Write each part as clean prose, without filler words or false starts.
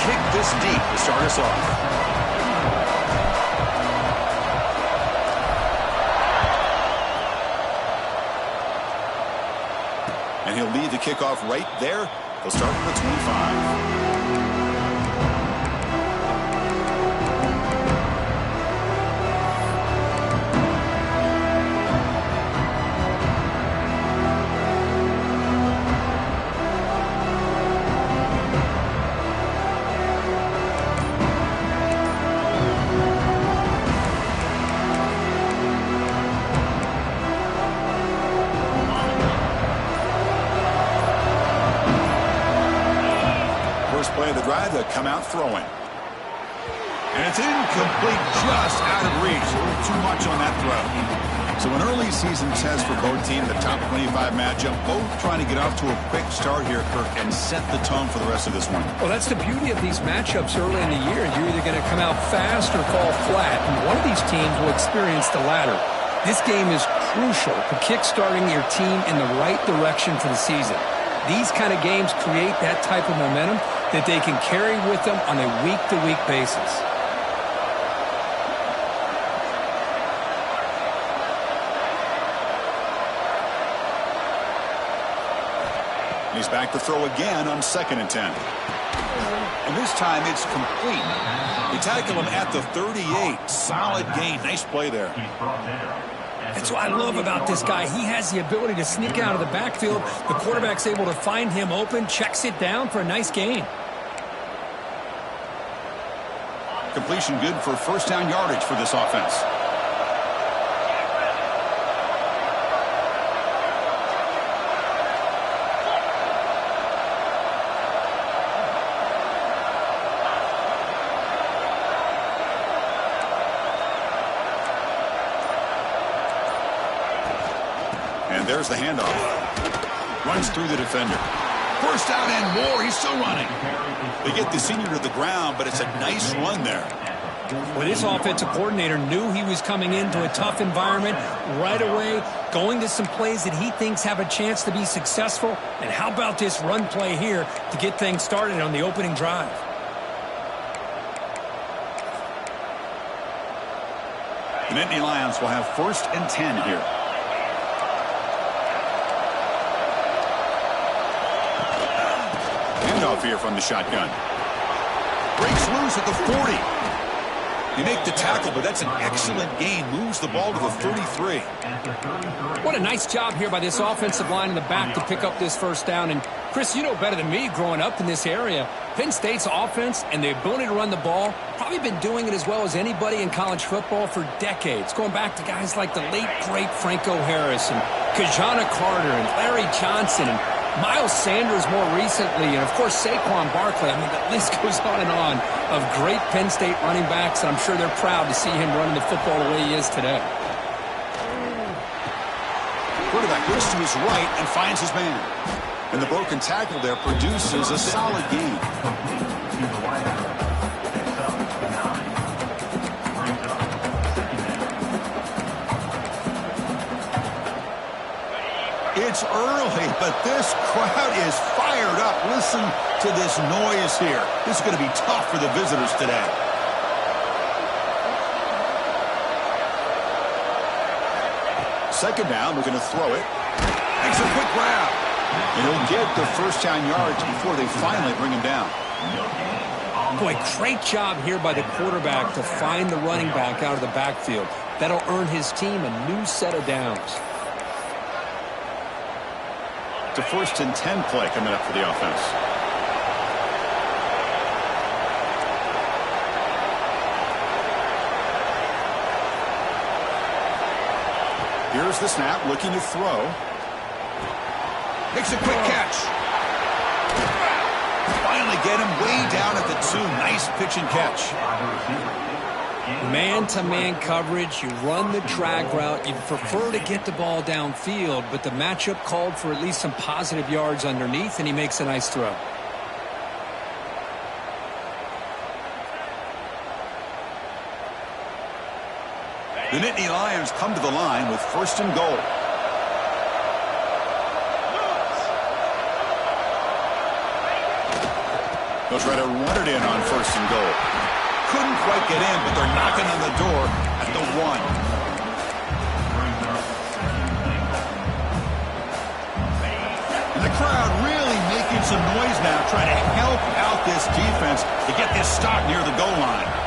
kick this deep to start us off. And he'll lead the kickoff right there. He'll start from the 25. Play of the drive, they'll come out throwing. And it's incomplete, just out of reach. A little too much on that throw. So an early season test for both teams, the top 25 matchup, both trying to get off to a quick start here, Kirk, and set the tone for the rest of this one. Well, that's the beauty of these matchups early in the year. You're either going to come out fast or fall flat, and one of these teams will experience the latter. This game is crucial for kickstarting your team in the right direction for the season. These kind of games create that type of momentum that they can carry with them on a week-to-week basis. He's back to throw again on 2nd and 10. And this time it's complete. They tackle him at the 38. Solid gain. Nice play there. That's what I love about this guy. He has the ability to sneak out of the backfield. The quarterback's able to find him open, checks it down for a nice gain. Completion good for first down yardage for this offense. And there's the handoff. Runs through the defender. First down and more. He's still running. They get the senior to the ground, but it's a nice run there. Well, this offensive coordinator knew he was coming into a tough environment right away, going to some plays that he thinks have a chance to be successful. And how about this run play here to get things started on the opening drive? The Nittany Lions will have 1st and 10 here. Handoff here from the shotgun. Breaks loose at the 40. You make the tackle, but that's an excellent gain. Moves the ball to the 33. What a nice job here by this offensive line in the back to pick up this first down. And, Chris, you know better than me growing up in this area, Penn State's offense and the ability to run the ball, probably been doing it as well as anybody in college football for decades, going back to guys like the late, great Franco Harris and Kajana Carter and Larry Johnson and Miles Sanders more recently, and, of course, Saquon Barkley. I mean, the list goes on of great Penn State running backs, and I'm sure they're proud to see him running the football the way he is today. Quarterback looks to his right and finds his man. And the broken tackle there produces a solid gain. It's early, but this crowd is fired up. Listen to this noise here. This is going to be tough for the visitors today. Second down, we're going to throw it. Makes a quick grab. And he'll get the first down yards before they finally bring him down. Boy, great job here by the quarterback to find the running back out of the backfield. That'll earn his team a new set of downs. To 1st and 10 play coming up for the offense. Here's the snap, looking to throw. Makes a quick catch. Finally get him way down at the 2. Nice pitch and catch. Man-to-man coverage, you run the drag route, you prefer to get the ball downfield, but the matchup called for at least some positive yards underneath, and he makes a nice throw. The Nittany Lions come to the line with 1st and goal. They'll try to run it in on 1st and goal. Couldn't quite get in, but they're knocking on the door at the 1. The crowd really making some noise now, trying to help out this defense to get this stop near the goal line.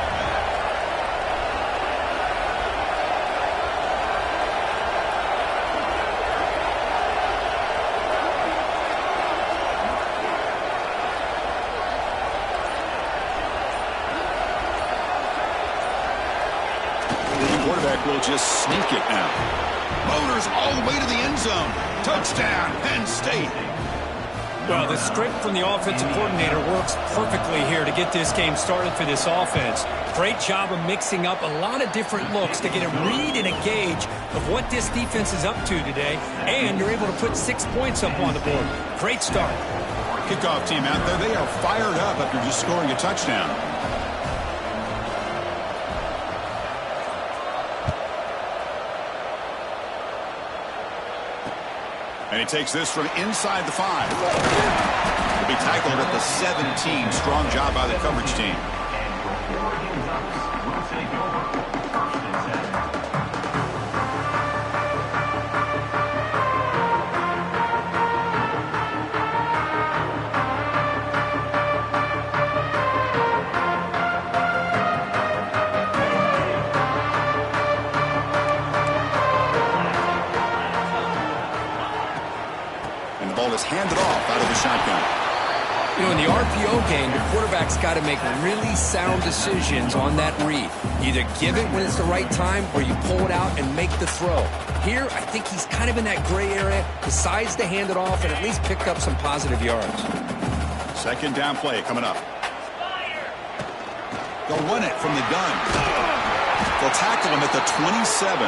The quarterback will just sneak it now. Motors all the way to the end zone. Touchdown, Penn State. Well, the script from the offensive coordinator works perfectly here to get this game started for this offense. Great job of mixing up a lot of different looks to get a read and a gauge of what this defense is up to today, and you're able to put 6 points up on the board. Great start. Kickoff team out there, they are fired up after just scoring a touchdown. And he takes this from inside the 5. He'll be tackled at the 17. Strong job by the coverage team. Is handed off out of the shotgun. You know, in the RPO game, the quarterback's got to make really sound decisions on that read. Either give it when it's the right time or you pull it out and make the throw. Here, I think he's kind of in that gray area, decides to hand it off and at least picked up some positive yards. 2nd down play coming up. They'll run it from the gun. They'll tackle him at the 27.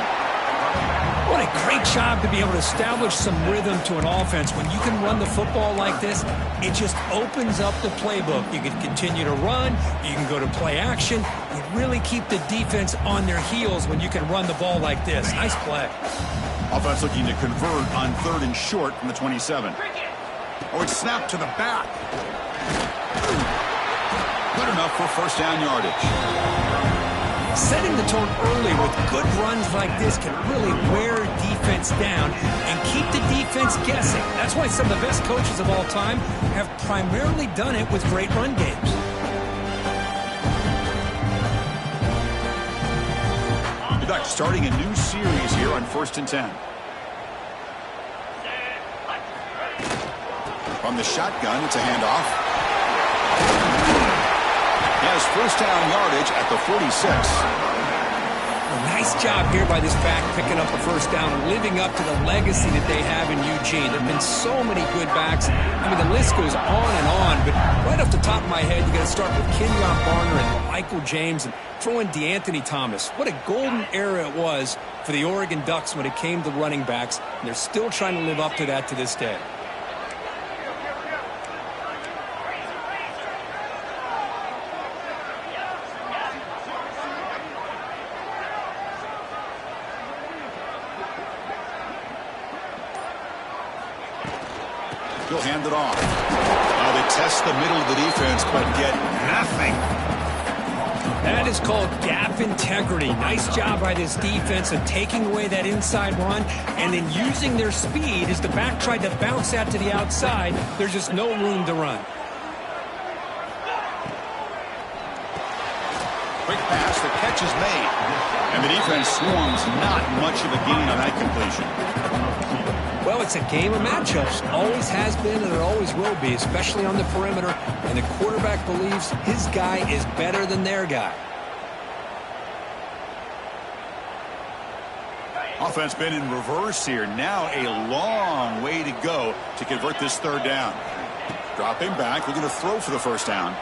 What a great job to be able to establish some rhythm to an offense. When you can run the football like this, it just opens up the playbook. You can continue to run. You can go to play action. You really keep the defense on their heels when you can run the ball like this. Nice play. Offense looking to convert on 3rd and short from the 27. Oh, it's snapped to the back. Good enough for 1st down yardage. Setting the tone early with good runs like this can really wear defense down and keep the defense guessing. That's why some of the best coaches of all time have primarily done it with great run games. In fact, starting a new series here on 1st and 10. From the shotgun, it's a handoff. Has 1st down yardage at the 46. Well, nice job here by this back picking up a 1st down, living up to the legacy that they have in Eugene. There have been so many good backs. I mean, the list goes on and on, but right off the top of my head, you got to start with Kenyon Barner and Michael James and throw in DeAnthony Thomas. What a golden era it was for the Oregon Ducks when it came to running backs, and they're still trying to live up to that to this day. He'll hand it off. Now they test the middle of the defense, but get nothing. That is called gap integrity. Nice job by this defense of taking away that inside run and then using their speed as the back tried to bounce out to the outside. There's just no room to run. Quick pass, the catch is made. And the defense swarms, not much of a gain on that completion. Well, it's a game of matchups. Always has been and it always will be, especially on the perimeter. And the quarterback believes his guy is better than their guy. Offense been in reverse here. Now a long way to go to convert this 3rd down. Dropping back, looking to throw for the 1st down.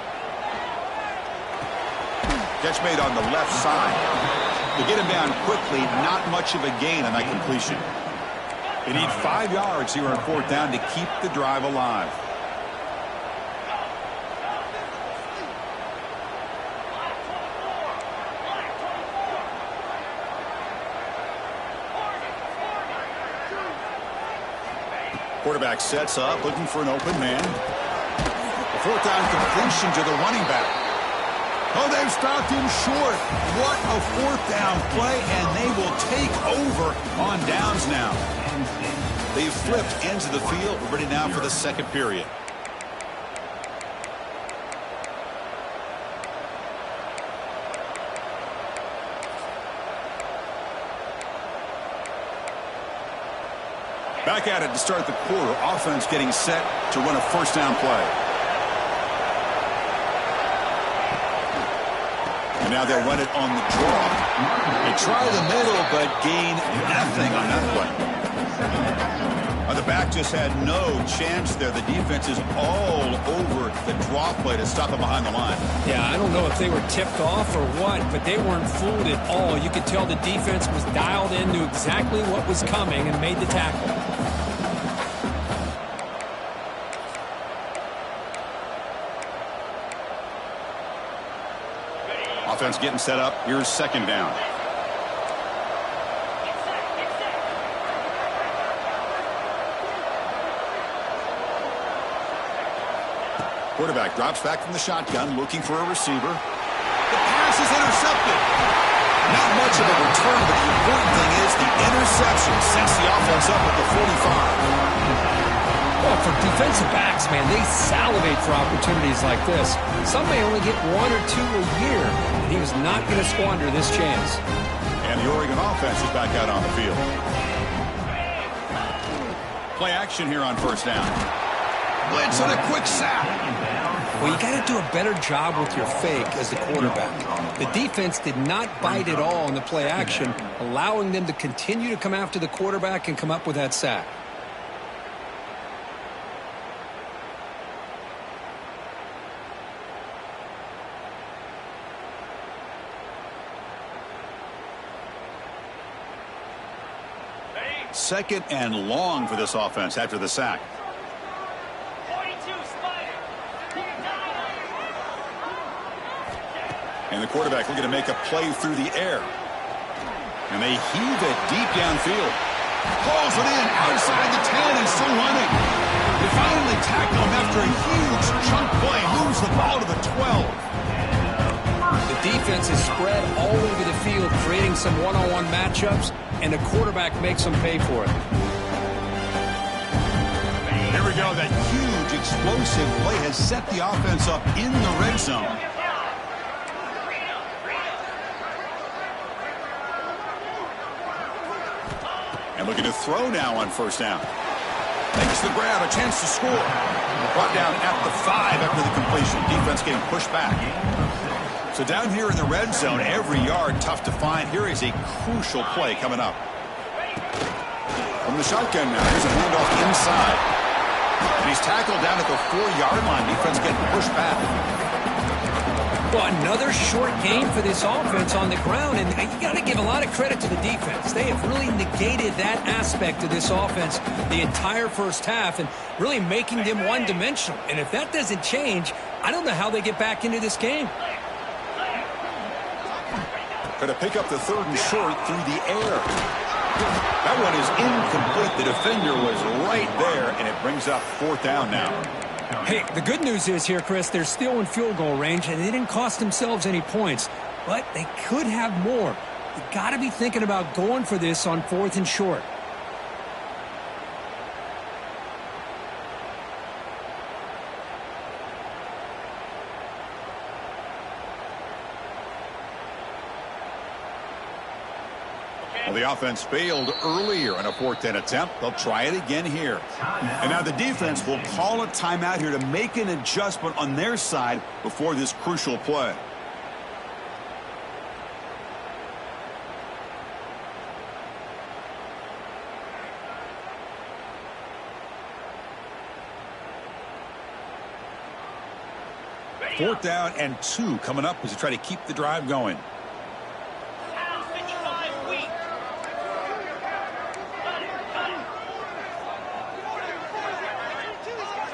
Catch made on the left side. To get him down quickly, not much of a gain on that completion. They need 5 yards here on 4th down to keep the drive alive. Quarterback sets up, looking for an open man. A fourth down completion to the running back. Oh, they've stopped him short. What a fourth down play, and they will take over on downs now. They've flipped ends of the field. We're ready now for the second period. Back at it to start the quarter. Offense getting set to run a first down play. And now they'll run it on the draw. They try the middle, but gain nothing on that play. The back just had no chance there. The defense is all over the draw play to stop him behind the line. Yeah, I don't know if they were tipped off or what, but they weren't fooled at all. You could tell the defense was dialed in, knew exactly what was coming, and made the tackle. Offense getting set up. Here's second down. Quarterback drops back from the shotgun, looking for a receiver. The pass is intercepted. Not much of a return, but the important thing is the interception sets the offense up at the 45. Well, for defensive backs, man, they salivate for opportunities like this. Some may only get one or two a year, and he was not going to squander this chance. And the Oregon offense is back out on the field. Play action here on first down. Blitz and a quick sack. Well, you got to do a better job with your fake as the quarterback. The defense did not bite at all in the play action, allowing them to continue to come after the quarterback and come up with that sack. Second and long for this offense after the sack. And the quarterback looking to make a play through the air. And they heave it deep downfield. Hauls it in outside the 10 and still running. They finally tackle him after a huge chunk play. Moves the ball to the 12. The defense is spread all over the field, creating some one-on-one matchups, and the quarterback makes them pay for it. Here we go. That huge explosive play has set the offense up in the red zone. And looking to throw now on first down. Makes the grab, a chance to score. Brought down at the 5 after the completion. Defense getting pushed back. So down here in the red zone, every yard tough to find. Here is a crucial play coming up. From the shotgun now, here's a handoff inside. And he's tackled down at the 4-yard line. Defense getting pushed back. Well, another short gain for this offense on the ground, and you got to give a lot of credit to the defense. They have really negated that aspect of this offense the entire first half and really making them one-dimensional. And if that doesn't change, I don't know how they get back into this game. Going to pick up the third and short through the air. That one is incomplete. The defender was right there, and it brings up fourth down now. Hey, the good news is here, Chris, they're still in field goal range, and they didn't cost themselves any points. But they could have more. You got to be thinking about going for this on fourth and short. Well, the offense failed earlier in a fourth-down attempt. They'll try it again here. And now the defense will call a timeout here to make an adjustment on their side before this crucial play. Fourth down and 2 coming up as they try to keep the drive going.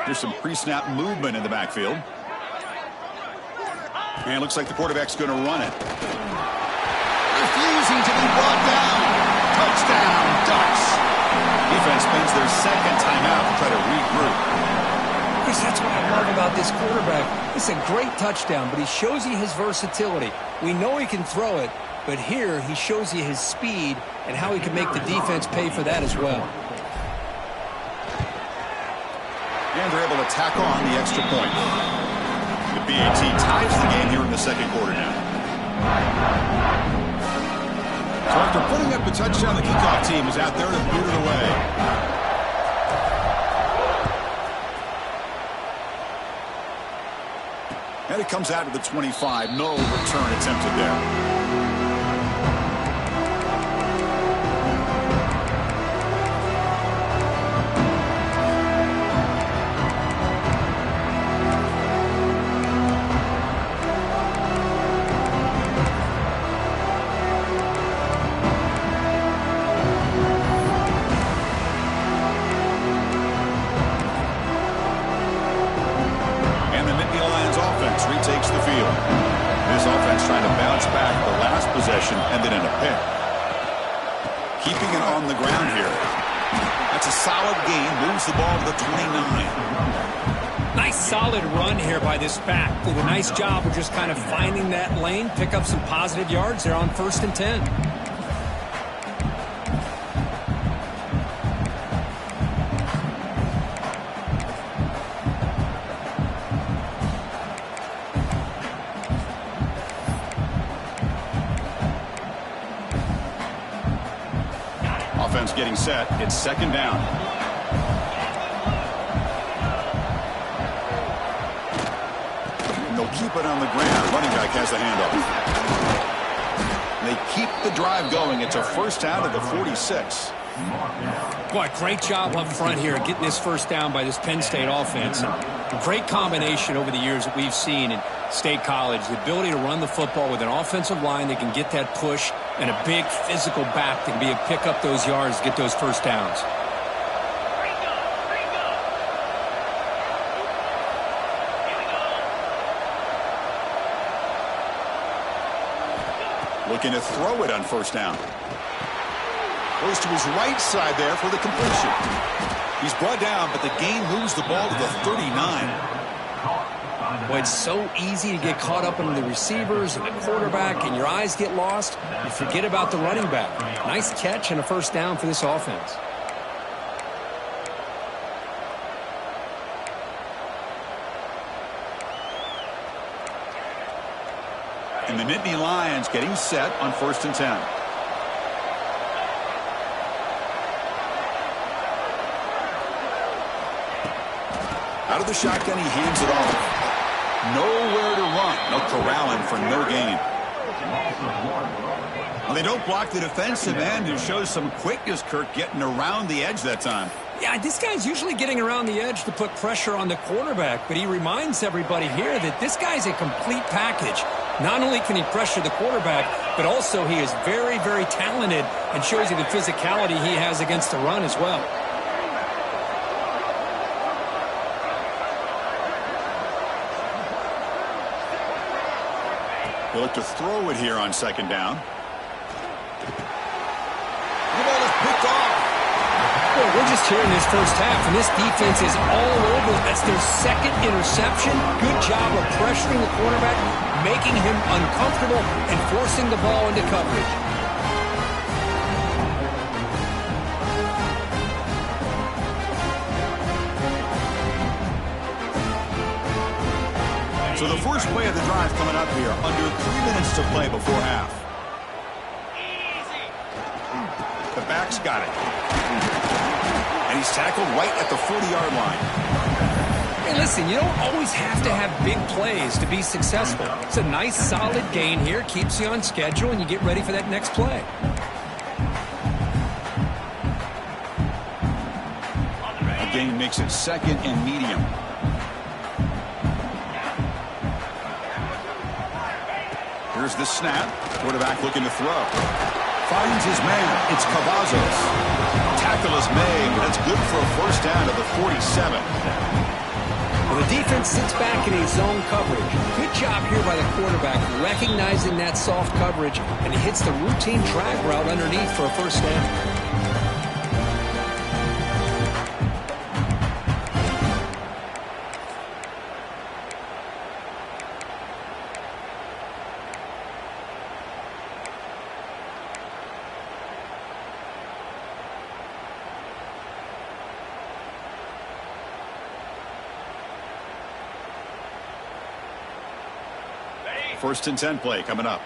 There's some pre-snap movement in the backfield. And it looks like the quarterback's going to run it. Refusing to be brought down. Touchdown, Ducks. Defense spends their second timeout to try to regroup. Chris, that's what I love about about this quarterback. It's a great touchdown, but he shows you his versatility. We know he can throw it, but here he shows you his speed and how he can make the defense pay for that as well. And they're able to tack on the extra point. The BAT ties the game here in the second quarter now. So after putting up a touchdown, the kickoff team is out there to boot it away. And it comes out to the 25. No return attempted there. Retakes the field. This offense trying to bounce back the last possession, ended in a pick. Keeping it on the ground here. That's a solid gain. Moves the ball to the 29. Nice solid run here by this back. Did a nice job of just kind of finding that lane, pick up some positive yards there on 1st and 10. Offense getting set. It's 2nd down. And they'll keep it on the ground. Running back has the handoff. They keep the drive going. It's a 1st down to the 46. Boy, great job up front here getting this 1st down by this Penn State offense. A great combination over the years that we've seen in State College. The ability to run the football with an offensive line that can get that push and a big physical back that can be able to pick up those yards, get those 1st downs. Looking to throw it on 1st down. Goes to his right side there for the completion. He's brought down, but the gain moves the ball to the 39. Boy, it's so easy to get caught up in the receivers and the quarterback, and your eyes get lost. You forget about the running back. Nice catch and a 1st down for this offense. And the Nittany Lions getting set on 1st and 10. Out of the shotgun, he hands it off. Nowhere to run. No corralling for no gain. Well, they don't block the defensive end, who shows some quickness, Kirk, getting around the edge that time. Yeah, this guy's usually getting around the edge to put pressure on the quarterback, but he reminds everybody here that this guy's a complete package. Not only can he pressure the quarterback, but also he is very, very talented and shows you the physicality he has against the run as well. They look to throw it here on 2nd down. The ball is picked off. Well, we're just here in this 1st half, and this defense is all over. That's their 2nd interception. Good job of pressuring the quarterback, making him uncomfortable, and forcing the ball into coverage. So the first play of the drive coming up here. Under 3 minutes to play before half. The back's got it. And he's tackled right at the 40-yard line. Hey, listen, you don't always have to have big plays to be successful. It's a nice, solid gain here. Keeps you on schedule, and you get ready for that next play. A gain makes it 2nd and medium. Here's the snap. Quarterback looking to throw. Finds his man. It's Cavazos. Tackle is made. That's good for a 1st down to the 47. Well, the defense sits back in a zone coverage. Good job here by the quarterback, recognizing that soft coverage, and he hits the routine drag route underneath for a 1st down. First and 10 play coming up.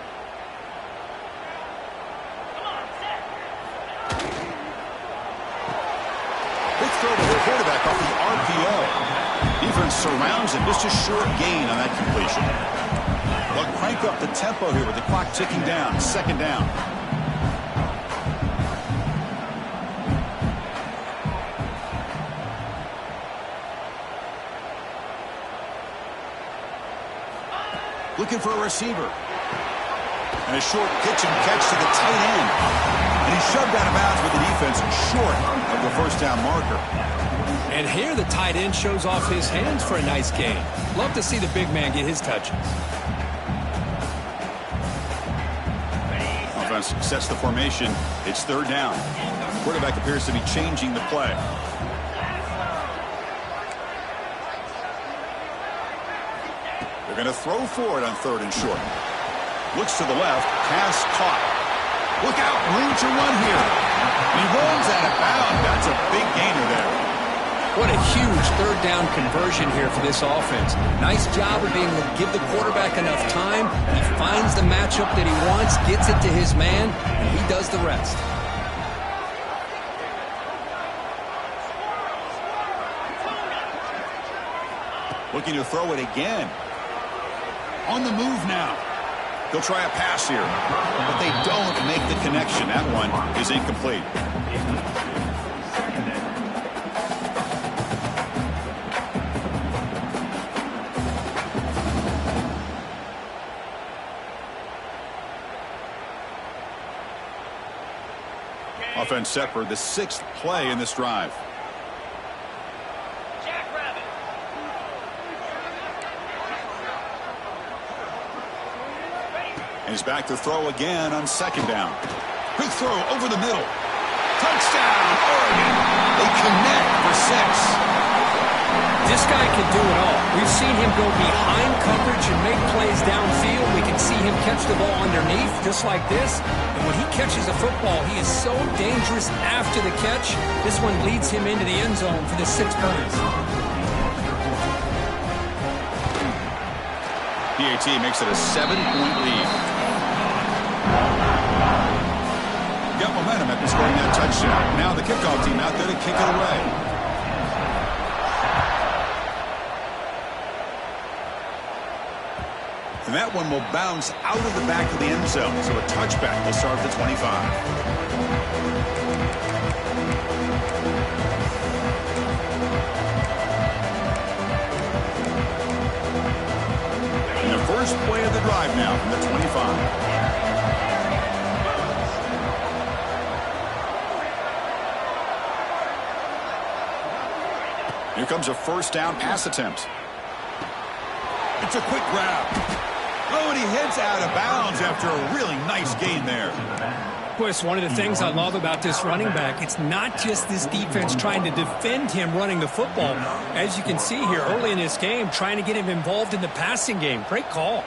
Big throw to the quarterback off the RPO. Defense surrounds him. Just a short gain on that completion. They'll crank up the tempo here with the clock ticking down. Second down. Looking for a receiver. And a short pitch and catch to the tight end. And he's shoved out of bounds with the defense short of the first down marker. And here the tight end shows off his hands for a nice gain. Love to see the big man get his touches. Offense sets the formation. It's third down. Quarterback appears to be changing the play. They're going to throw for it on third and short. Looks to the left. Pass caught. Look out. Room to run here. And he runs out of bounds. That's a big gainer there. What a huge third down conversion here for this offense. Nice job of being able to give the quarterback enough time. He finds the matchup that he wants, gets it to his man, and he does the rest. Looking to throw it again. On the move now. They'll try a pass here, but they don't make the connection. That one is incomplete. Offense set for the 6th play in this drive. And he's back to throw again on second down. Quick throw over the middle. Touchdown, Oregon. They connect for 6. This guy can do it all. We've seen him go behind coverage and make plays downfield. We can see him catch the ball underneath just like this. And when he catches a football, he is so dangerous after the catch. This one leads him into the end zone for the 6 points. PAT makes it a 7-point lead. Got momentum after scoring that touchdown. Now the kickoff team out there to kick it away. And that one will bounce out of the back of the end zone. So a touchback will start at the 25. And the first play of the drive now from the 25. Here comes a first down pass attempt. It's a quick grab. Oh, and he heads out of bounds after a really nice gain there. Boy, it's one of the things I love about this running back. It's not just this defense trying to defend him running the football. As you can see here early in this game, trying to get him involved in the passing game. Great call.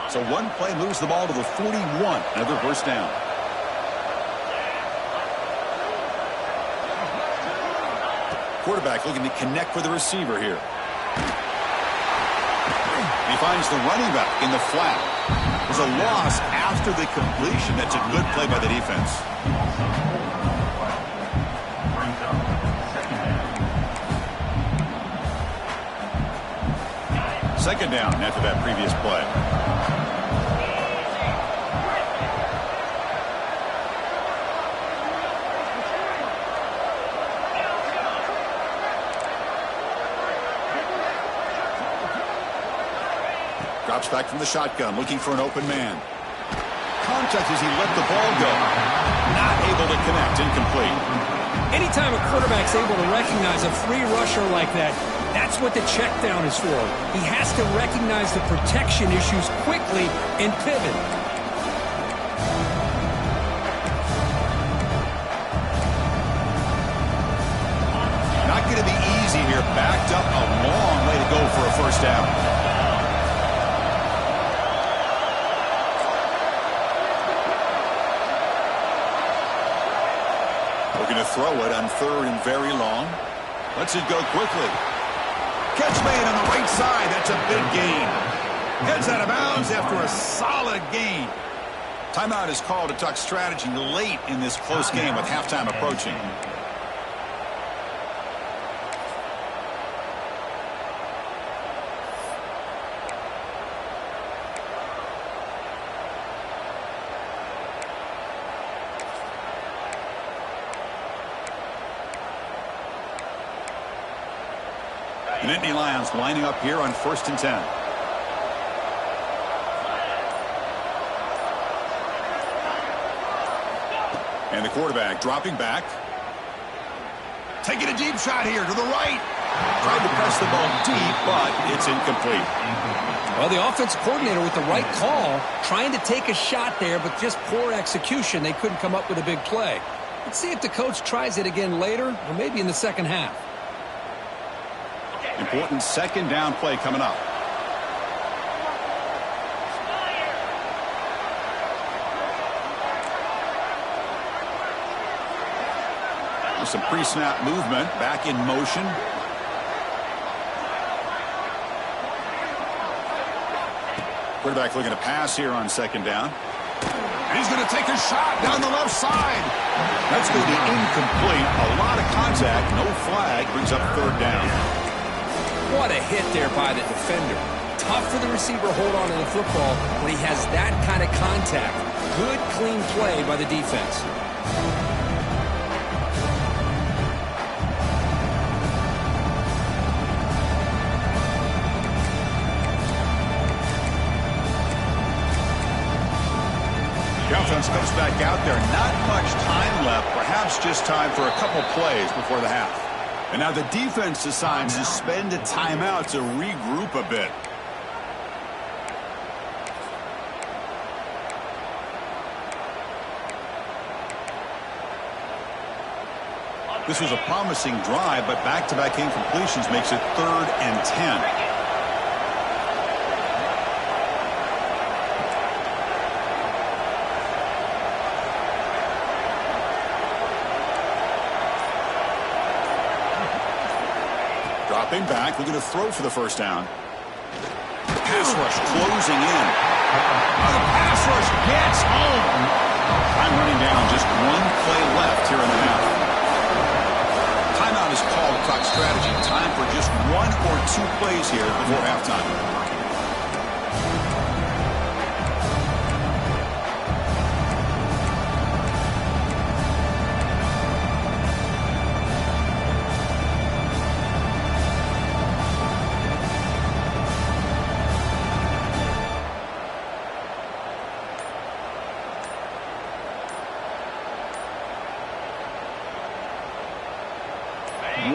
So one play moves the ball to the 41. Another first down. Quarterback looking to connect with the receiver here. He finds the running back in the flat. There's a loss after the completion. That's a good play by the defense. Second down after that previous play. Drops back from the shotgun, looking for an open man. Contact as he let the ball go. Not able to connect, incomplete. Anytime a quarterback's able to recognize a free rusher like that, that's what the check down is for. He has to recognize the protection issues quickly and pivot. Not going to be easy here. Backed up a long way to go for a first down. Going to throw it on third and very long. Lets it go quickly. Catch made on the right side. That's a big gain. Gets out of bounds after a solid gain. Timeout is called to talk strategy late in this close game with halftime approaching. The Nittany Lions lining up here on 1st and 10. And the quarterback dropping back. Taking a deep shot here to the right. Tried to press the ball deep, but it's incomplete. Well, the offensive coordinator with the right call, trying to take a shot there, but just poor execution. They couldn't come up with a big play. Let's see if the coach tries it again later, or maybe in the second half. Important second down play coming up. With some pre-snap movement, back in motion. Quarterback looking to pass here on second down. And he's going to take a shot down the left side. That's going to be incomplete. A lot of contact, no flag, brings up 3rd down. What a hit there by the defender. Tough for the receiver to hold on to the football when he has that kind of contact. Good, clean play by the defense. The offense comes back out there. Not much time left. Perhaps just time for a couple plays before the half. And now the defense decides to spend a timeout to regroup a bit. This was a promising drive, but back-to-back incompletions makes it 3rd and 10. Dropping back, looking to throw for the 1st down. Pass rush closing in. Oh, the pass rush gets home. Time running down, just one play left here in the half. Timeout is called to talk strategy. Time for just 1 or 2 plays here before halftime.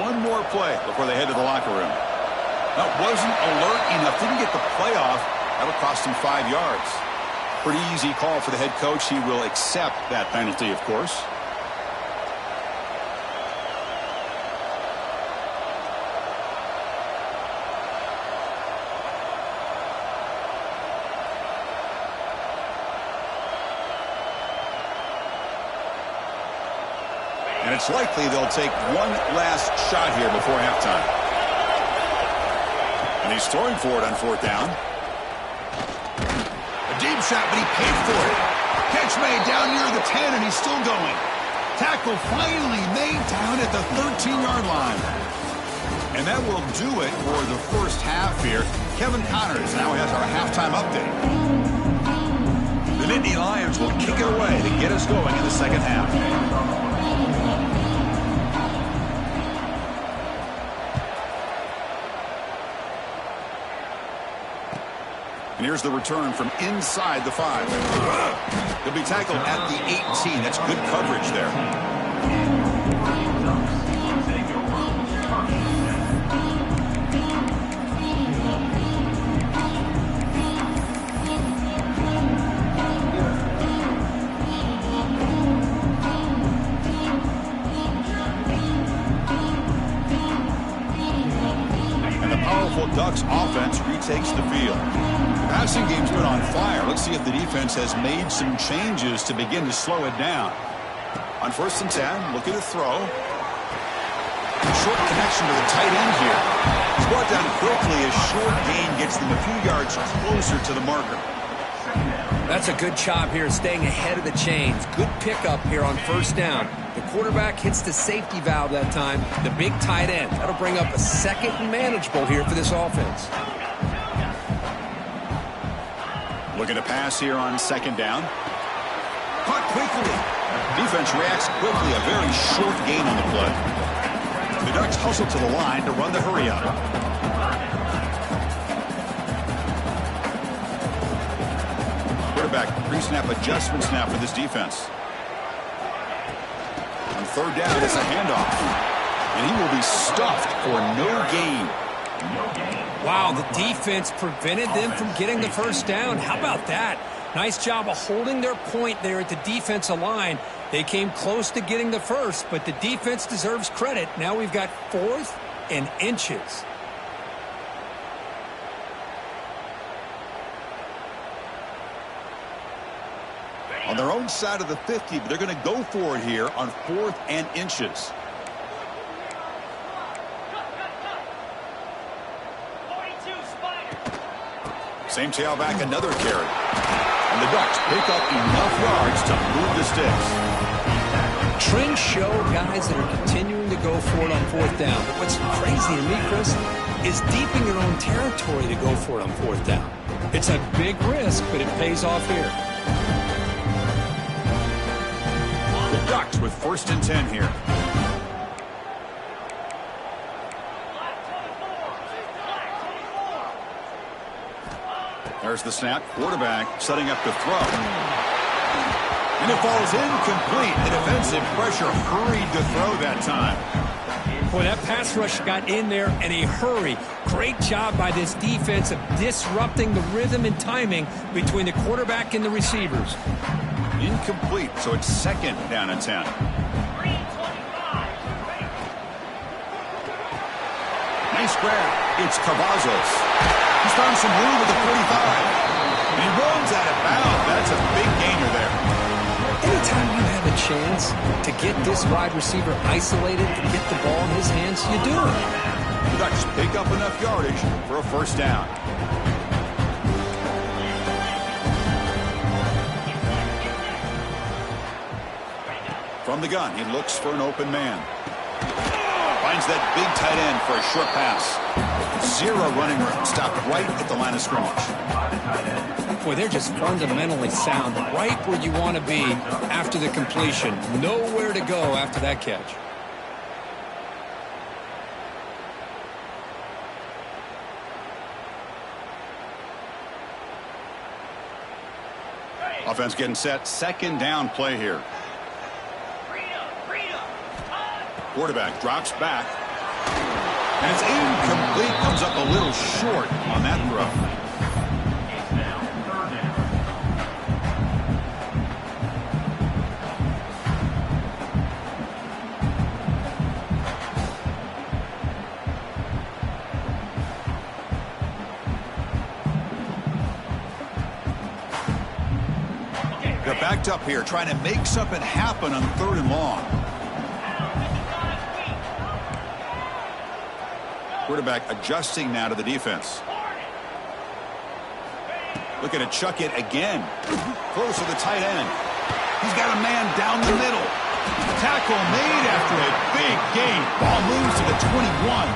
One more play before they head to the locker room. That wasn't alert enough. Didn't get the play off. That'll cost him 5 yards. Pretty easy call for the head coach. He will accept that penalty, of course. And it's likely they'll take one last shot here before halftime. And he's throwing for it on 4th down. A deep shot, but he paid for it. Catch made down near the 10, and he's still going. Tackle finally made down at the 13-yard line. And that will do it for the first half here. Kevin Connors now has our halftime update. The Nittany Lions will kick it away to get us going in the second half. And here's the return from inside the 5. He'll be tackled at the 18. That's good coverage there. And the powerful Ducks offense retakes the field. Passing game's been on fire. Let's see if the defense has made some changes to begin to slow it down. On 1st and 10, looking to throw. Short connection to the tight end here. He's brought down quickly. A short gain gets them a few yards closer to the marker. That's a good job here, staying ahead of the chains. Good pickup here on first down. The quarterback hits the safety valve that time. The big tight end. That'll bring up a second and manageable here for this offense. Looking to pass here on second down. Caught quickly. Defense reacts quickly. A very short gain on the play. The Ducks hustle to the line to run the hurry up. Quarterback pre-snap adjustment snap for this defense. On third down, it's a handoff. And he will be stuffed for no gain. Wow, the defense prevented them from getting the first down. How about that? Nice job of holding their point there at the defensive line. They came close to getting the first, but the defense deserves credit. Now we've got 4th and inches. On their own side of the 50, but they're going to go for it here on 4th and inches. Same tailback, another carry. And the Ducks pick up enough yards to move the sticks. Trends show guys that are continuing to go for it on 4th down. But what's crazy to me, Chris, is deep in your own territory to go for it on 4th down. It's a big risk, but it pays off here. The Ducks with 1st and 10 here. There's the snap. Quarterback setting up to throw. And it falls incomplete. The defensive pressure hurried to throw that time. Boy, that pass rush got in there in a hurry. Great job by this defense of disrupting the rhythm and timing between the quarterback and the receivers. Incomplete, so it's 2nd down and 10. Nice grab. It's Cavazos. He's found some room at the 45. And he runs out of bounds. That's a big gainer there. Anytime you have a chance to get this wide receiver isolated, to get the ball in his hands, you do it. The Ducks pick up enough yardage for a first down. From the gun, he looks for an open man. Finds that big tight end for a short pass. 0 running room. Stopped right at the line of scrimmage. Boy, they're just fundamentally sound. Right where you want to be after the completion. Nowhere to go after that catch. Offense getting set. 2nd down play here. Quarterback drops back. And it's incomplete. Comes up a little short on that throw. They're backed up here, trying to make something happen on 3rd and long. Quarterback adjusting now to the defense. Looking to chuck it again. Close to the tight end. He's got a man down the middle. Tackle made after a big gain. Ball moves to the 21.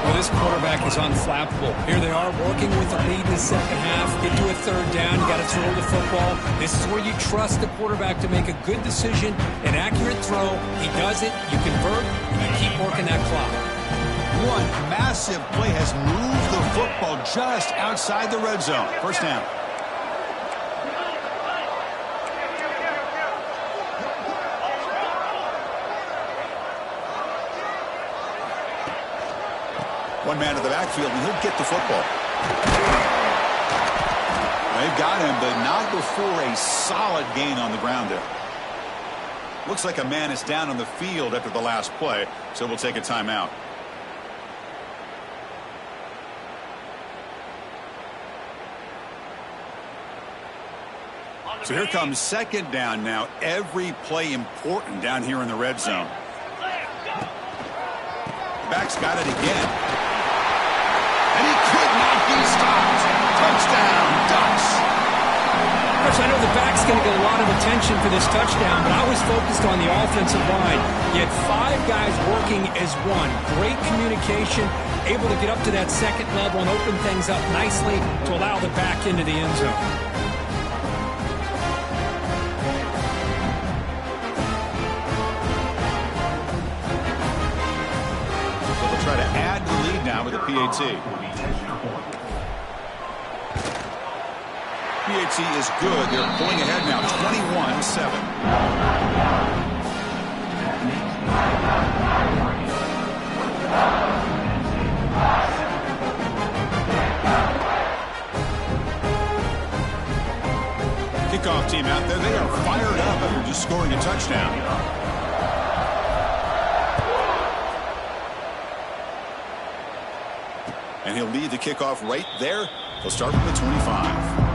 Well, this quarterback is unflappable. Here they are working with the lead in the second half. Get to a 3rd down. You got to throw the football. This is where you trust the quarterback to make a good decision, an accurate throw. He does it. You convert, and you keep working that clock. One massive play has moved the football just outside the red zone. First down. One man to the backfield, and he'll get the football. They've got him, but not before a solid gain on the ground there. Looks like a man is down on the field after the last play, so we'll take a timeout. So here comes 2nd down now. Every play important down here in the red zone. quarterback's got it again. And he could not be stopped. Touchdown, Ducks. Coach, I know the back's going to get a lot of attention for this touchdown, but I was focused on the offensive line. You had 5 guys working as one. Great communication, able to get up to that second level and open things up nicely to allow the back into the end zone. So they'll try to add the lead now with a PAT. PAT is good. They're pulling ahead now, 21-7. Kickoff team out there. They are fired up after just scoring a touchdown. And he'll lead the kickoff right there. He'll start from the 25.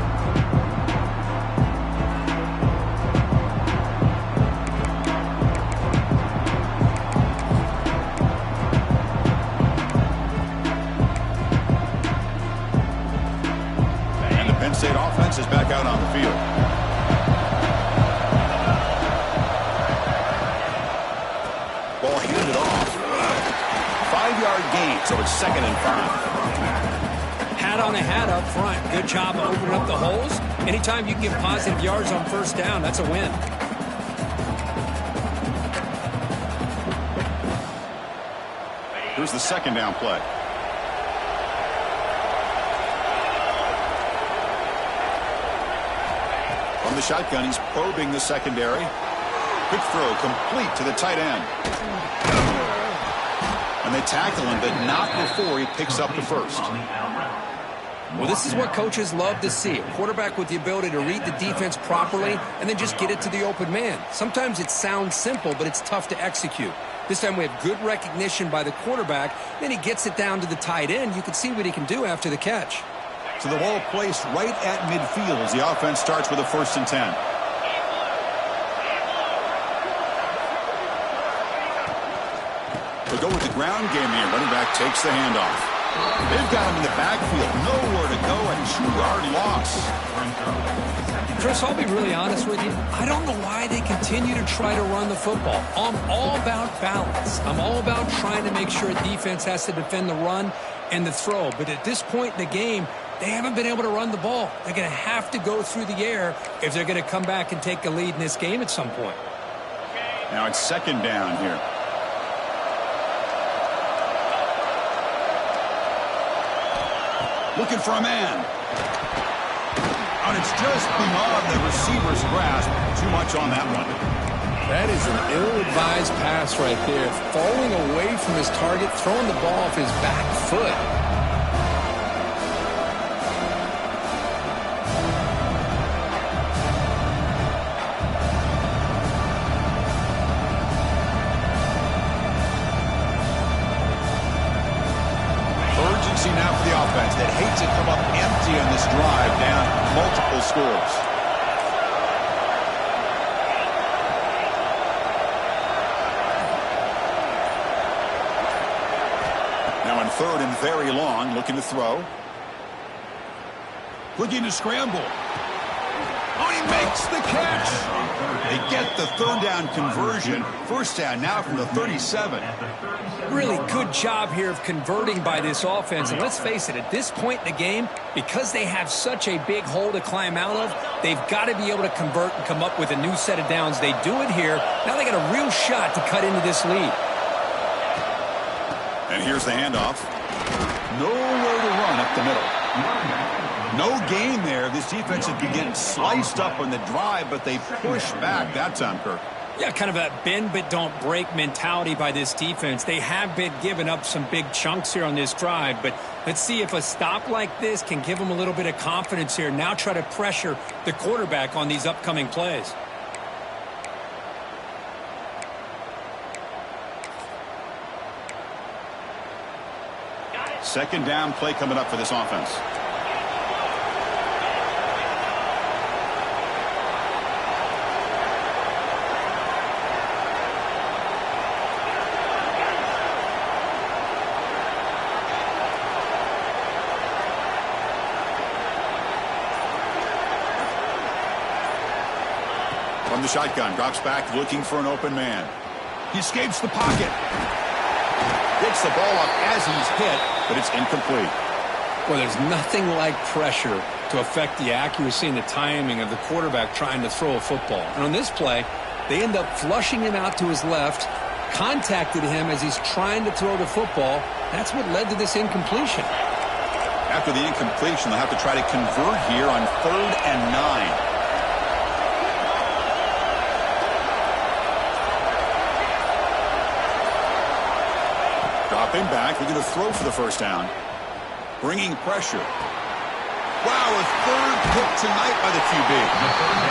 Penn State offense is back out on the field. Ball handed off. 5-yard gain, so it's 2nd and 5. Hat on a hat up front. Good job of opening up the holes. Anytime you can get positive yards on first down, that's a win. Here's the 2nd down play. From the shotgun, he's probing the secondary. Quick throw complete to the tight end. And they tackle him, but not before he picks up the first. Well, this is what coaches love to see. A quarterback with the ability to read the defense properly and then just get it to the open man. Sometimes it sounds simple, but it's tough to execute. This time we have good recognition by the quarterback. Then he gets it down to the tight end. You can see what he can do after the catch. So the ball placed right at midfield as the offense starts with a 1st and 10. They'll go with the ground game here. Running back takes the handoff. They've got him in the backfield. Nowhere to go. A 2-yard loss. Chris, I'll be really honest with you. I don't know why they continue to try to run the football. I'm all about balance. I'm all about trying to make sure defense has to defend the run and the throw. But at this point in the game, they haven't been able to run the ball. They're going to have to go through the air if they're going to come back and take a lead in this game at some point. Now it's 2nd down here. Looking for a man. And it's just beyond the receiver's grasp. Too much on that one. That is an ill-advised pass right there. Falling away from his target, throwing the ball off his back foot. Urgency now for the offense that hates to come up empty on this drive, down multiple scores. Now in 3rd and very long, looking to throw. Looking to scramble. Oh, he makes the catch. They get the 3rd down conversion. 1st down now from the 37. Really good job here of converting by this offense. And let's face it, at this point in the game, because they have such a big hole to climb out of, they've got to be able to convert and come up with a new set of downs. They do it here. Now they got a real shot to cut into this lead. And here's the handoff. Nowhere to run up the middle. No gain there. This defense has been getting sliced up on the drive, but they push back that time, Kirk. Yeah, kind of a bend but don't break mentality by this defense. They have been giving up some big chunks here on this drive, but let's see if a stop like this can give them a little bit of confidence here. Now try to pressure the quarterback on these upcoming plays. Second down play coming up for this offense. From the shotgun, drops back looking for an open man. He escapes the pocket. Gets the ball up as he's hit, but it's incomplete. Well, there's nothing like pressure to affect the accuracy and the timing of the quarterback trying to throw a football. And on this play, they end up flushing him out to his left, contacted him as he's trying to throw the football. That's what led to this incompletion. After the incompletion, they'll have to try to convert here on 3rd and 9. Dropping back, looking to throw for the first down. Bringing pressure. Wow, a 3rd pick tonight by the QB.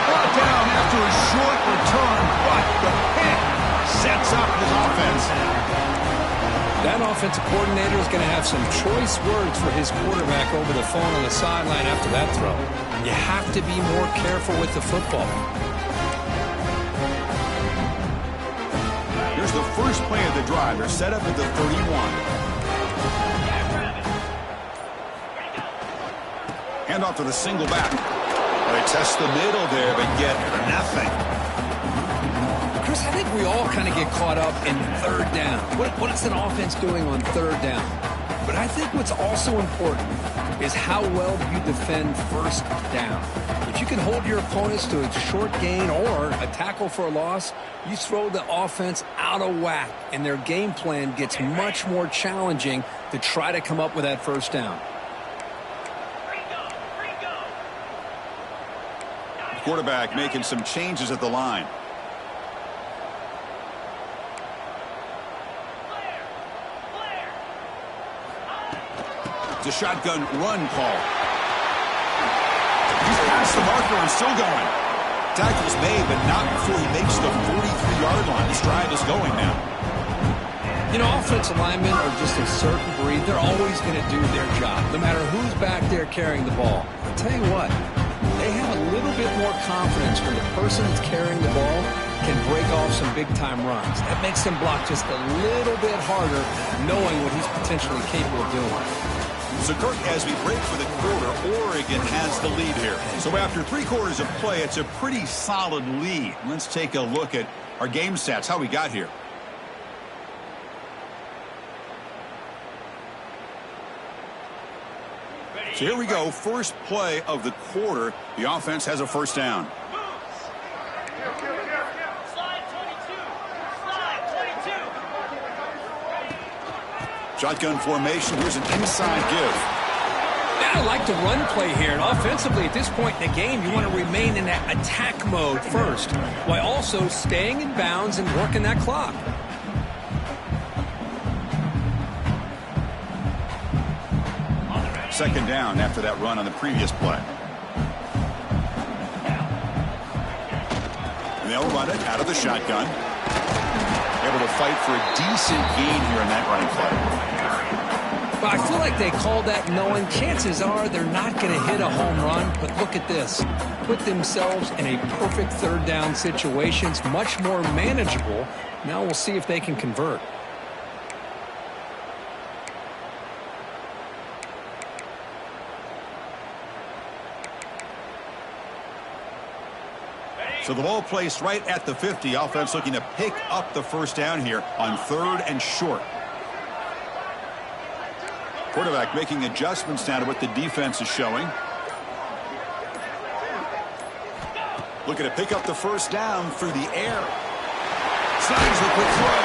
Brought down after a short return, but the pick sets up his offense. That offensive coordinator is going to have some choice words for his quarterback over the phone on the sideline after that throw. You have to be more careful with the football. Here's the first play of the drive. They're set up at the 31. Hand off to the single back. Well, they test the middle there, but get nothing. Chris, I think we all kind of get caught up in 3rd down. What is an offense doing on 3rd down? But I think what's also important is how well you defend 1st down. If you can hold your opponents to a short gain or a tackle for a loss, you throw the offense out of whack, and their game plan gets much more challenging to try to come up with that 1st down. Quarterback making some changes at the line. It's a shotgun run call. He's past the marker and still going. Tackle's made, but not before he makes the 43-yard line. This drive is going now. You know, offensive linemen are just a certain breed. They're always going to do their job, no matter who's back there carrying the ball. I'll tell you what, they have a little bit more confidence when the person that's carrying the ball can break off some big-time runs. That makes them block just a little bit harder, knowing what he's potentially capable of doing. So, Kirk, as we break for the quarter, Oregon has the lead here. So after 3 quarters of play, it's a pretty solid lead. Let's take a look at our game stats, how we got here. So here we go, first play of the quarter. The offense has a first down. Shotgun formation. Here's an inside give. Yeah, I like the run play here. And offensively, at this point in the game, you want to remain in that attack mode first, while also staying in bounds and working that clock. Second down after that run on the previous play. And they'll run it out of the shotgun. Able to fight for a decent gain here in that running play. Well, I feel like they called that knowing chances are they're not going to hit a home run. But look at this. Put themselves in a perfect 3rd down situation. It's much more manageable. Now we'll see if they can convert. So the ball placed right at the 50. Offense looking to pick up the first down here on 3rd and short. Quarterback making adjustments now to what the defense is showing. Looking to pick up the first down through the air. Slides the quick throw.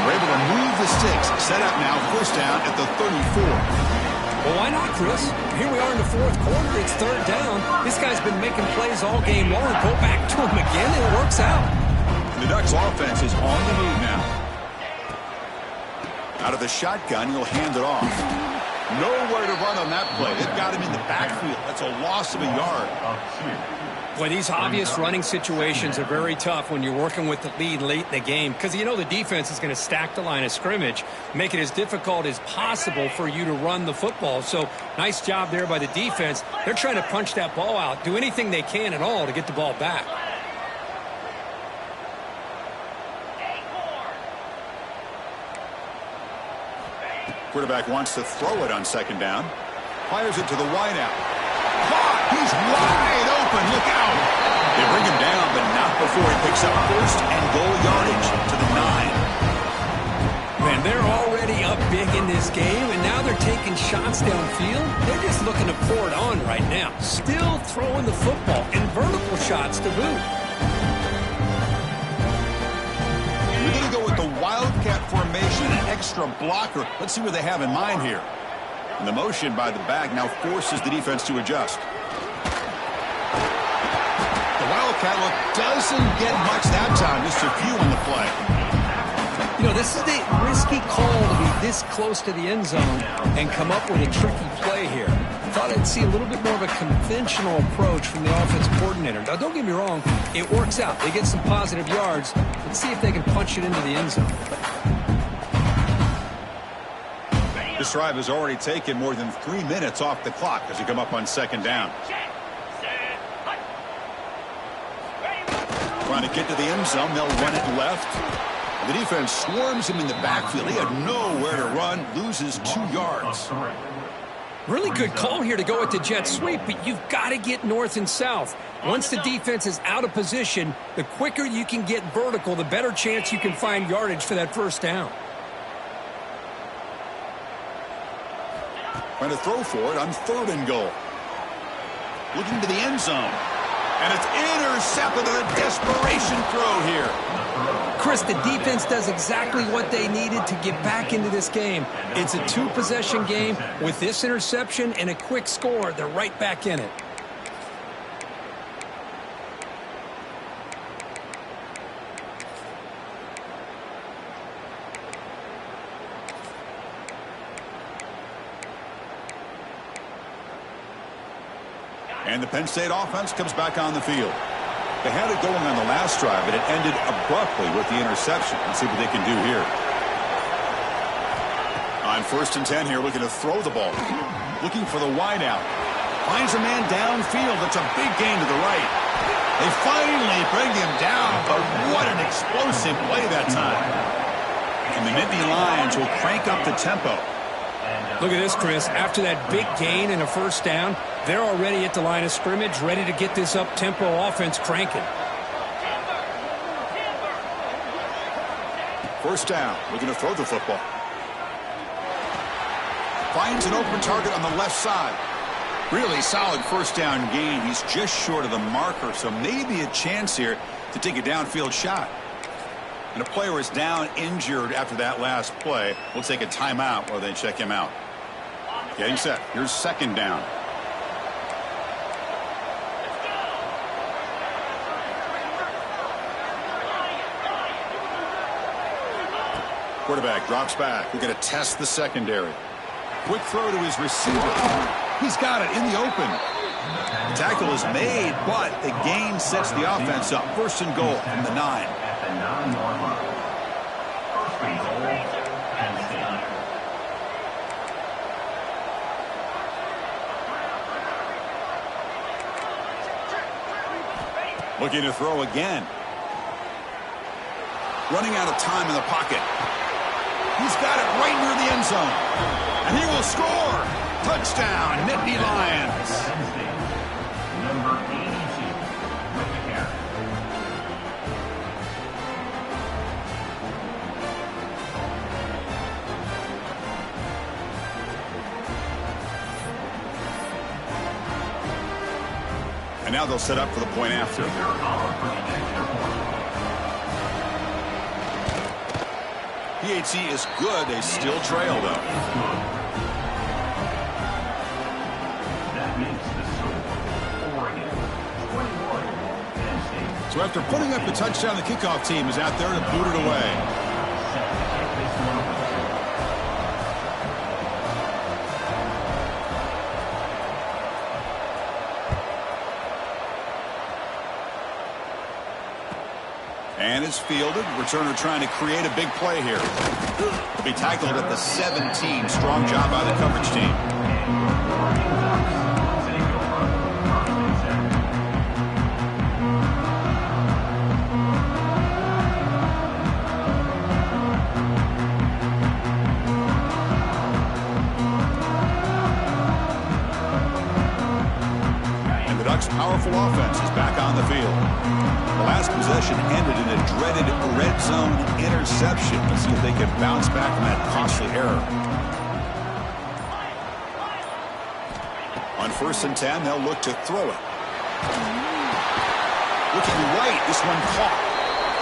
We're able to move the sticks. Set up now, first down at the 34. Well, why not, Chris? Here we are in the 4th quarter. It's 3rd down. This guy's been making plays all game long. Go back to him again, and it works out. The Ducks offense is on the move now. Out of the shotgun, he'll hand it off. Nowhere to run on that play. They've got him in the backfield. That's a loss of a yard. Boy, these obvious running situations are very tough when you're working with the lead late in the game, because you know the defense is going to stack the line of scrimmage, make it as difficult as possible for you to run the football. So nice job there by the defense. They're trying to punch that ball out, do anything they can at all to get the ball back. Quarterback wants to throw it on 2nd down. Fires it to the wideout. Caught! He's wide open. Look out! They bring him down, but not before he picks up first and goal yardage to the 9. Man, they're already up big in this game, and now they're taking shots downfield. They're just looking to pour it on right now. Still throwing the football, and vertical shots to boot. We're going to go with the Wildcat formation, an extra blocker. Let's see what they have in mind here. And the motion by the back now forces the defense to adjust. The Wildcat look doesn't get much that time, just a few on the play. You know, this is a risky call to be this close to the end zone and come up with a tricky play here. Thought I'd see a little bit more of a conventional approach from the offensive coordinator. Now, don't get me wrong, it works out. They get some positive yards. Let's see if they can punch it into the end zone. This drive has already taken more than 3 minutes off the clock as you come up on second down. Trying to get to the end zone, they'll run it left. The defense swarms him in the backfield. He had nowhere to run, loses 2 yards. Really good call here to go with the jet sweep, but you've got to get north and south. Once the defense is out of position, the quicker you can get vertical, the better chance you can find yardage for that first down. Trying to throw for it on 3rd and goal. Looking to the end zone. And it's intercepted with a desperation throw here. Chris, the defense does exactly what they needed to get back into this game. It's a 2-possession game. With this interception and a quick score, they're right back in it. And the Penn State offense comes back on the field. They had it going on the last drive, but it ended abruptly with the interception. Let's see what they can do here. On 1st and 10 here, looking to throw the ball. Looking for the wideout. Finds a man downfield. That's a big gain to the right. They finally bring him down, but what an explosive play that time. And the Nittany Lions will crank up the tempo. Look at this, Chris. After that big gain and a first down, they're already at the line of scrimmage, ready to get this up-tempo offense cranking. First down, looking to throw the football. Finds an open target on the left side. Really solid first down gain. He's just short of the marker, so maybe a chance here to take a downfield shot. And a player is down injured after that last play. We'll take a timeout while they check him out. Getting set. Here's 2nd down. Quarterback drops back. We're going to test the secondary. Quick throw to his receiver. He's got it in the open. The tackle is made, but the gain sets the offense up. 1st and goal from the 9. Looking to throw again. Running out of time in the pocket. He's got it right near the end zone. And he will score. Touchdown, Nittany Lions. Number 82, with the carry. And now they'll set up for the point after. PAT is good. They still trail, though. That makes the score Oregon 21, Penn State. So after putting up the touchdown, the kickoff team is out there to boot it away. And it's fielded. Returner trying to create a big play here. He'll be tackled at the 17. Strong job by the coverage team. powerful offense is back on the field. The last possession ended in a dreaded red zone interception. Let's see if they can bounce back from that costly error. On 1st and 10, they'll look to throw it. Looking right, this one caught.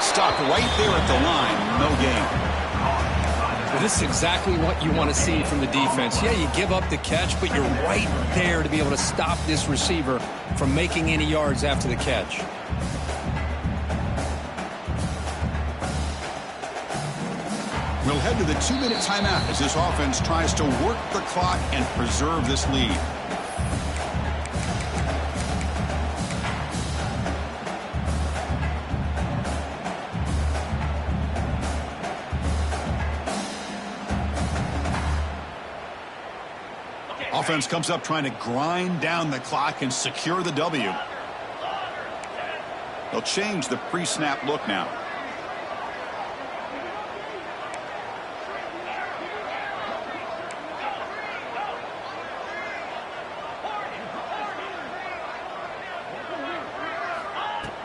Stopped right there at the line. No gain. Well, this is exactly what you want to see from the defense. Yeah, you give up the catch, but you're right there to be able to stop this receiver from making any yards after the catch. We'll head to the 2-minute timeout as this offense tries to work the clock and preserve this lead. Offense comes up trying to grind down the clock and secure the W. They'll change the pre-snap look now.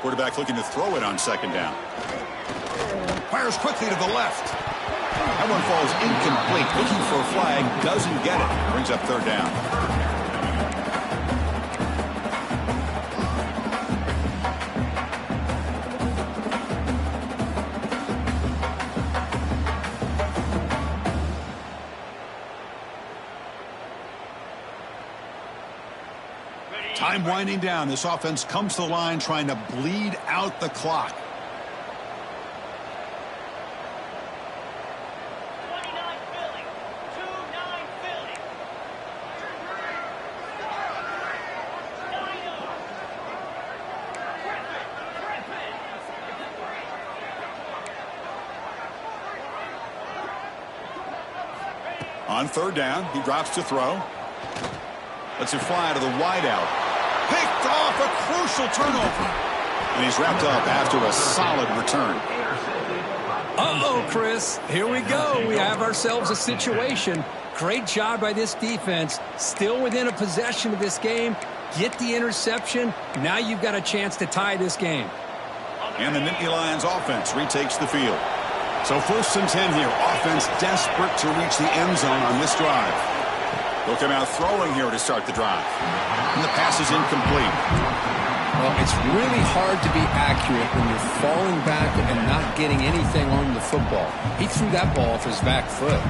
Quarterback looking to throw it on 2nd down. Fires quickly to the left. That one falls incomplete. Looking for a flag. Doesn't get it. Brings up 3rd down. Time winding down. This offense comes to the line trying to bleed out the clock. On 3rd down, he drops to throw. Lets it fly to the wideout. Picked off, a crucial turnover. And he's wrapped up after a solid return. Uh-oh, Chris. Here we go. We have ourselves a situation. Great job by this defense. Still within a possession of this game. Get the interception. Now you've got a chance to tie this game. And the Nittany Lions offense retakes the field. So 1st and 10 here. Offense desperate to reach the end zone on this drive. They'll come out throwing here to start the drive. And the pass is incomplete. Well, it's really hard to be accurate when you're falling back and not getting anything on the football. He threw that ball off his back foot.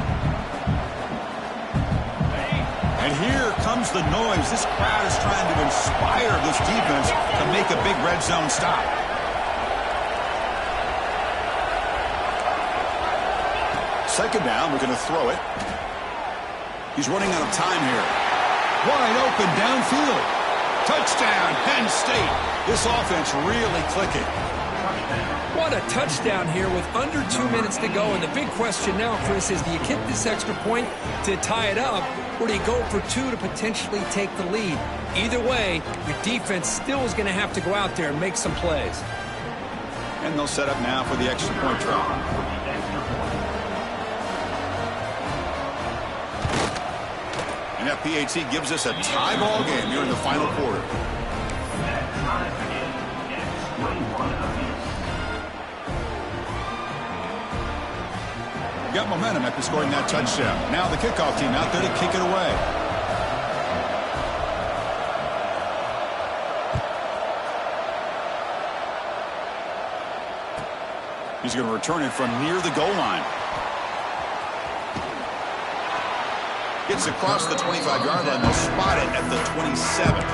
And here comes the noise. This crowd is trying to inspire this defense to make a big red zone stop. Second down, we're going to throw it. He's running out of time here. Wide open downfield. Touchdown, Penn State. This offense really clicking. What a touchdown here with under 2 minutes to go. And the big question now, Chris, is do you get this extra point to tie it up, or do you go for 2 to potentially take the lead? Either way, your defense still is going to have to go out there and make some plays. And they'll set up now for the extra point try. And that PAT gives us a tie ball game here in the final quarter. Got momentum after scoring that touchdown. Now the kickoff team out there to kick it away. He's going to return it from near the goal line. Gets across the 25-yard line. They'll spot it at the 27.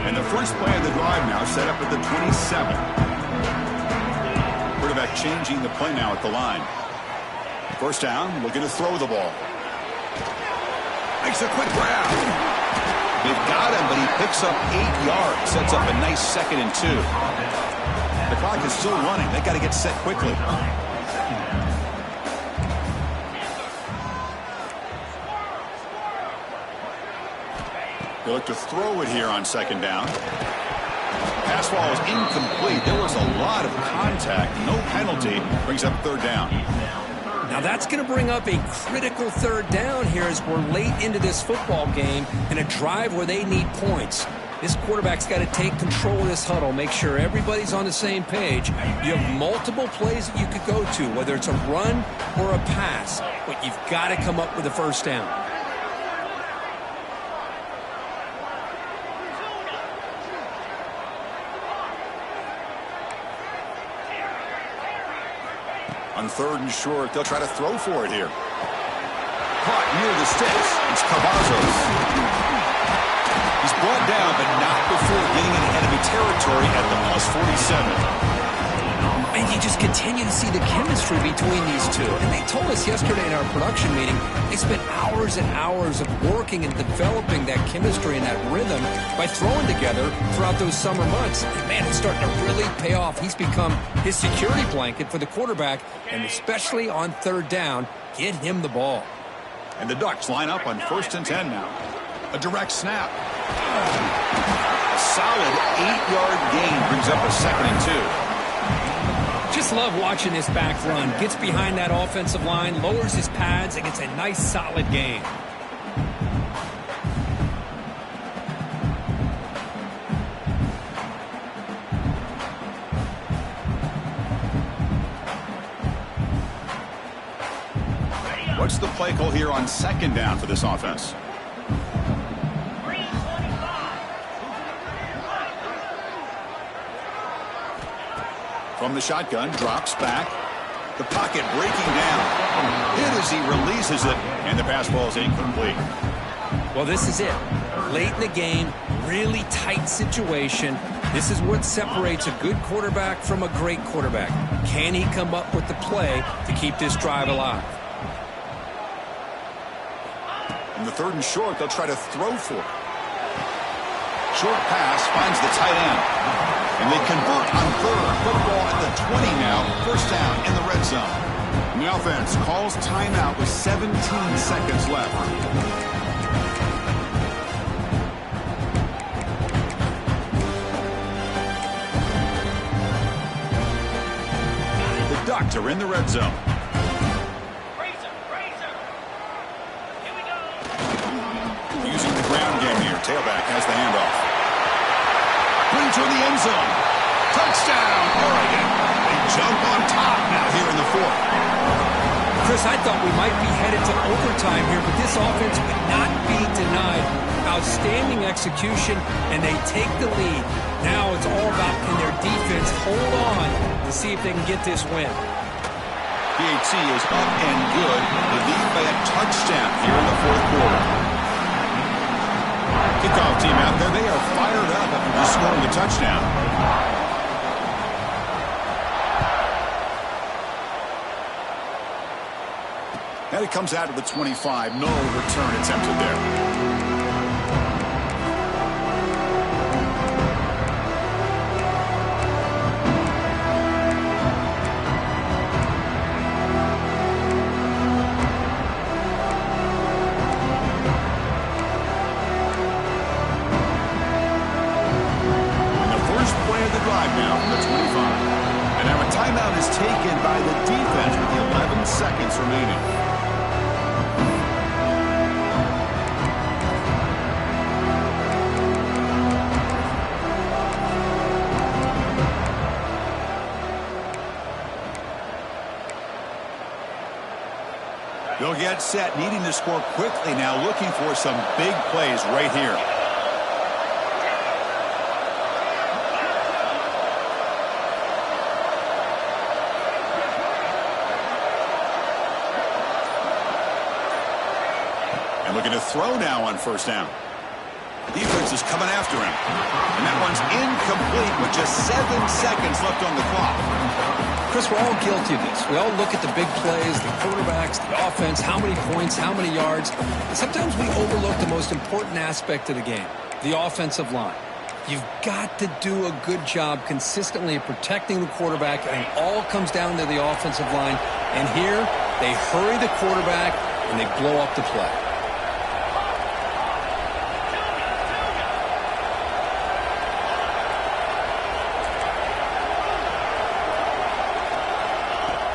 And the first play of the drive now set up at the 27. Quarterback changing the play now at the line. 1st down, looking to throw the ball. Makes a quick grab. They've got him, but he picks up 8 yards. Sets up a nice 2nd and 2. The clock is still running. They got to get set quickly. They look to throw it here on 2nd down. Pass falls incomplete. There was a lot of contact. No penalty. Brings up third down. Now that's going to bring up a critical third down here as we're late into this football game in a drive where they need points. This quarterback's got to take control of this huddle, make sure everybody's on the same page. You have multiple plays that you could go to, whether it's a run or a pass, but you've got to come up with a first down. On third and short, they'll try to throw for it here. Caught near the sticks. It's Cavazos. He's brought down, but not before getting into enemy territory at the +47. And you just continue to see the chemistry between these two. And they told us yesterday in our production meeting, they spent hours and hours of working and developing that chemistry and that rhythm by throwing together throughout those summer months. And man, it's starting to really pay off. He's become his security blanket for the quarterback, and especially on third down, get him the ball. And the Ducks line up on 1st and 10 now. A direct snap. A solid 8-yard gain brings up a 2nd and 2. Just love watching this back run. Gets behind that offensive line, lowers his pads, and gets a nice solid gain. What's the play call here on 2nd down for this offense? From the shotgun, drops back. The pocket breaking down. Hit as he releases it, and the pass ball is incomplete. Well, this is it. Late in the game, really tight situation. This is what separates a good quarterback from a great quarterback. Can he come up with the play to keep this drive alive? In the 3rd and short, they'll try to throw for it. Short pass finds the tight end. And they convert on 3rd. Football at the 20 now. 1st down in the red zone. And the offense calls timeout with 17 seconds left. The Ducks are in the red zone. Using the ground game here. Tailback has the handoff. Putting toward the end zone. Touchdown, Oregon. They jump on top now here in the 4th. Chris, I thought we might be headed to overtime here, but this offense would not be denied. Outstanding execution, and they take the lead. Now it's all about can their defense hold on to see if they can get this win. PAT is up and good. They lead by a touchdown here in the 4th quarter. Kickoff team out there. They are fired up after just scoring the touchdown. And it comes out of the 25. No return attempted there. Now from the 25. And now a timeout is taken by the defense with 11 seconds remaining. They'll get set, needing to score quickly now, looking for some big plays right here. Looking to throw now on 1st down. Defense is coming after him. And that one's incomplete with just 7 seconds left on the clock. Chris, we're all guilty of this. We all look at the big plays, the quarterbacks, the offense, how many points, how many yards. And sometimes we overlook the most important aspect of the game, the offensive line. You've got to do a good job consistently of protecting the quarterback, and it all comes down to the offensive line. And here, they hurry the quarterback, and they blow up the play.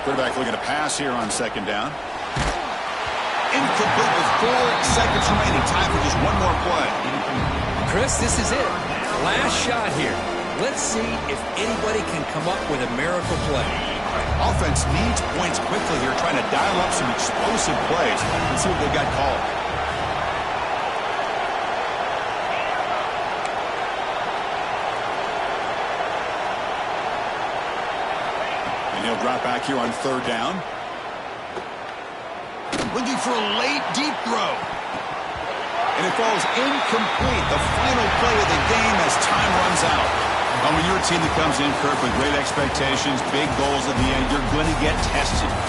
Quarterback looking to pass here on second down. Incomplete with 4 seconds remaining. Time for just one more play. Chris, this is it. Last shot here. Let's see if anybody can come up with a miracle play. Offense needs points quickly here, trying to dial up some explosive plays. Let's see what they've got called. And he'll drop back here on third down. Looking for a late, deep throw. And it falls incomplete. The final play of the game as time runs out. When you're a team that comes in, Kirk, with great expectations, big goals at the end, you're going to get tested.